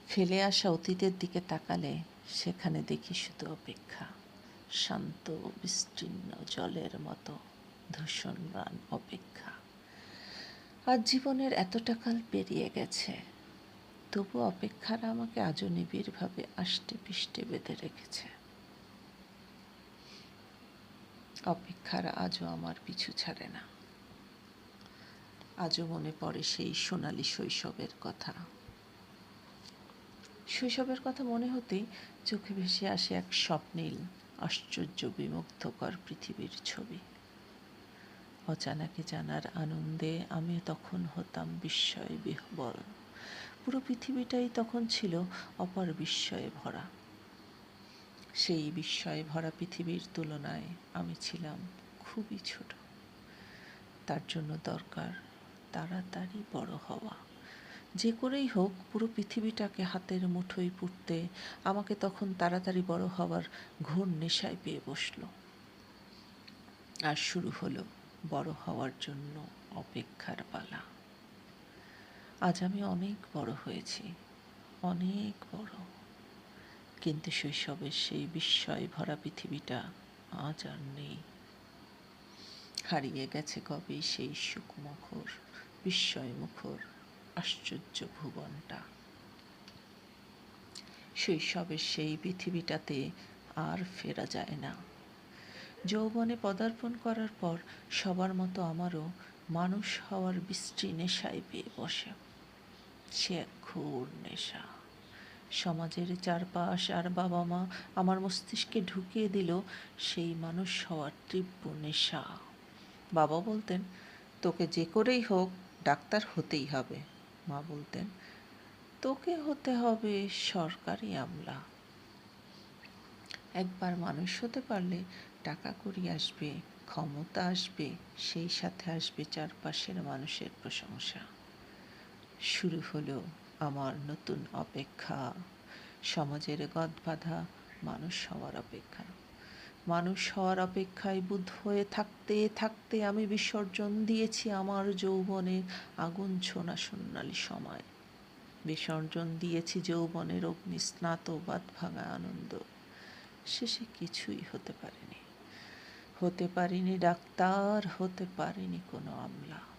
ফেলে আসা অতীতের দিকে তাকালে সেখানে দেখি শুধু অপেক্ষা, শান্ত বিস্তীর্ণ জলের মতো ধূসরম্লান অপেক্ষা। আজ জীবনের এতটা কাল পেরিয়ে গেছে, তবু অপেক্ষারা আমাকে আজও নিবিড়ভাবে আষ্টে পিষ্টে বেঁধে রেখেছে। অপেক্ষারা আজও আমার পিছু ছাড়ে না। আজও মনে পড়ে সেই সোনালি শৈশবের কথা। শৈশবের কথা মনে হতেই চোখে ভেসে আসে এক স্বপ্নীল আশ্চর্য বিমুগ্ধকর পৃথিবীর ছবি। অজানাকে জানার আনন্দে আমি তখন হতাম বিস্ময়ে বিহ্বল। পুরো পৃথিবীটাই তখন ছিল অপার বিস্ময়ে ভরা। সেই বিস্ময়ে ভরা পৃথিবীর তুলনায় আমি ছিলাম খুবই ছোট। তার জন্য দরকার তাড়াতাড়ি বড় হওয়া। যে করেই হোক পুরো পৃথিবীটাকে হাতের মুঠোয় পুড়তে আমাকে তখন তাড়াতাড়ি বড় হওয়ার ঘোর নেশায় পেয়ে বসল। আর শুরু হলো বড় হওয়ার জন্য অপেক্ষার পালা। আজ আমি অনেক বড় হয়েছি, অনেক বড়, কিন্তু শৈশবের সেই বিস্ময় ভরা পৃথিবীটা আজ আর নেই। হারিয়ে গেছে কবে সেই সুখমুখর বিস্ময়মুখর আশ্চর্য ভুবনটা। শৈশবের সেই পৃথিবীটাতে আর ফেরা যায় না। যৌবনে পদার্পণ করার পর সবার মতো আমারও মানুষ হওয়ার বিশ্রী নেশায় পেয়ে বসে। সে এক ঘোর নেশা। সমাজের চারপাশ আর বাবা মা আমার মস্তিষ্কে ঢুকিয়ে দিল সেই মানুষ হওয়ার তীব্র নেশা। বাবা বলতেন, তোকে যে করেই হোক ডাক্তার হতেই হবে। মা বলতেন, তোকে হতে হবে সরকারি আমলা। একবার মানুষ হতে পারলে টাকা কড়ি আসবে, ক্ষমতা আসবে, সেই সাথে আসবে চারপাশের মানুষের প্রশংসা। শুরু হলো আমার নতুন অপেক্ষা, সমাজের গদবাঁধা মানুষ হওয়ার অপেক্ষা। মানুষ হওয়ার অপেক্ষায় বুঁদ হয়ে থাকতে থাকতে আমি বিসর্জন দিয়েছি আমার যৌবনের আগুন ছোঁয়া সোনালি সময়। বিসর্জন দিয়েছি যৌবনের অগ্নিস্নাত বাঁধভাঙা আনন্দ। শেষে কিছুই হতে পারেনি। হতে পারিনি ডাক্তার, হতে পারিনি কোনো আমলা।